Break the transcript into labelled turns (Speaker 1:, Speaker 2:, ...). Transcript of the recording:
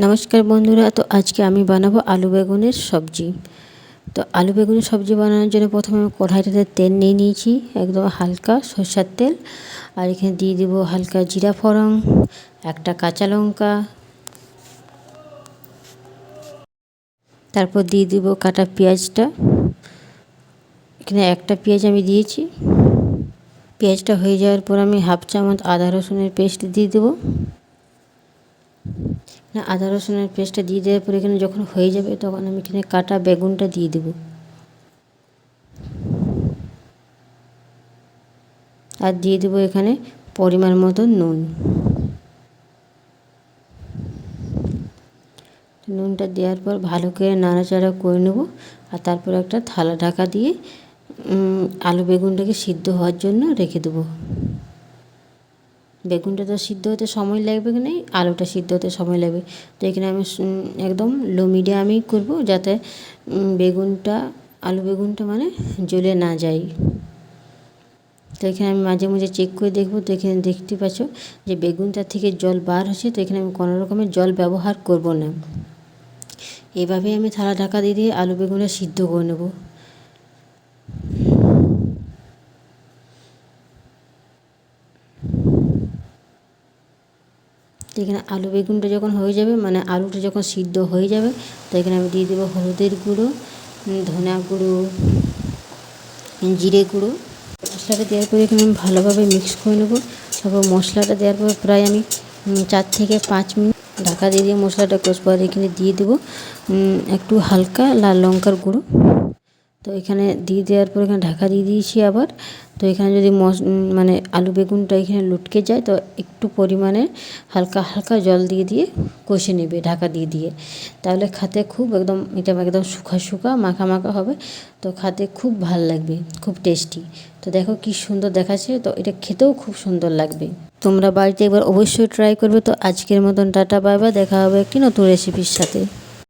Speaker 1: নমস্কার বন্ধুরা, তো আজকে আমি বানাবো আলু বেগুনের সবজি। তো আলু বেগুনের সবজি বানানোর জন্য প্রথমে আমি কড়াইটাতে তেল নিয়ে নিয়েছি, একদম হালকা সরষের তেল। আর এখানে দিয়ে দেবো হালকা জিরা ফোড়ন, একটা কাঁচা লঙ্কা, তারপর দিয়ে দেবো কাটা পেঁয়াজটা। এখানে একটা পেঁয়াজ আমি দিয়েছি। পেঁয়াজটা হয়ে যাওয়ার পর আমি হাফ চামচ আদা রসুনের পেস্ট দিয়ে দেবো। আদা রসুনের পেস্টটা দিয়ে দেওয়ার পর এখানে যখন হয়ে যাবে তখন আমি এখানে কাটা বেগুনটা দিয়ে দেবো। আর দিয়ে দেবো এখানে পরিমাণ মতো নুন। নুনটা দেওয়ার পর ভালো করে নাড়াচাড়া করে নেব। আর তারপর একটা থালা ঢাকা দিয়ে আলু বেগুনটাকে সিদ্ধ হওয়ার জন্য রেখে দেবো। বেগুনটা তো সিদ্ধ হতে সময় লাগবে কি নেই, আলুটা সিদ্ধ হতে সময় লাগবে। তো এখানে আমি একদম লো মিডিয়ামেই করবো, যাতে আলু বেগুনটা মানে জ্বলে না যায়। তো এখানে আমি মাঝে মাঝে চেক করে দেখবো। তো এখানে দেখতে পাচ্ছ যে বেগুনটা থেকে জল বার হচ্ছে। তো এখানে আমি কোনো রকমের জল ব্যবহার করব না। এভাবেই আমি থালা ঢাকা দিয়ে দিয়ে আলু বেগুনটা সিদ্ধ করে নেব। তো এখানে আলু বেগুনটা যখন হয়ে যাবে, মানে আলুটা যখন সিদ্ধ হয়ে যাবে, তো এখানে আমি দিয়ে দেবো হলুদের গুঁড়ো, ধনা গুঁড়ো, জিরে গুঁড়ো। মশলাটা দেওয়ার পরে এখানে আমি ভালোভাবে মিক্স করে নেবো। তারপর মশলাটা দেওয়ার পর প্রায় আমি 4 থেকে 5 মিনিট ঢাকা দিয়ে দিয়ে মশলাটা কষবো। আর এখানে দিয়ে দেবো একটু হালকা লাল লঙ্কার গুঁড়ো। তো এখানে দিয়ে দেওয়ার পর এখানে ঢাকা দিয়ে দিয়েছি আবার। তো এখানে যদি মানে আলু বেগুনটা এখানে লটকে যায়, তো একটু পরিমাণে হালকা হালকা জল দিয়ে দিয়ে কষে নেবে ঢাকা দিয়ে দিয়ে। তাহলে খেতে খুব এটা একদম শুকা শুকা মাখা মাখা হবে। তো খেতে খুব ভাল লাগবে, খুব টেস্টি। তো দেখো কি সুন্দর দেখাচ্ছে, তো এটা খেতেও খুব সুন্দর লাগবে। তোমরা বাড়িতে একবার অবশ্যই ট্রাই করবে। তো আজকের মতন টাটা, বাই বাই। দেখা হবে একটি নতুন রেসিপির সাথে।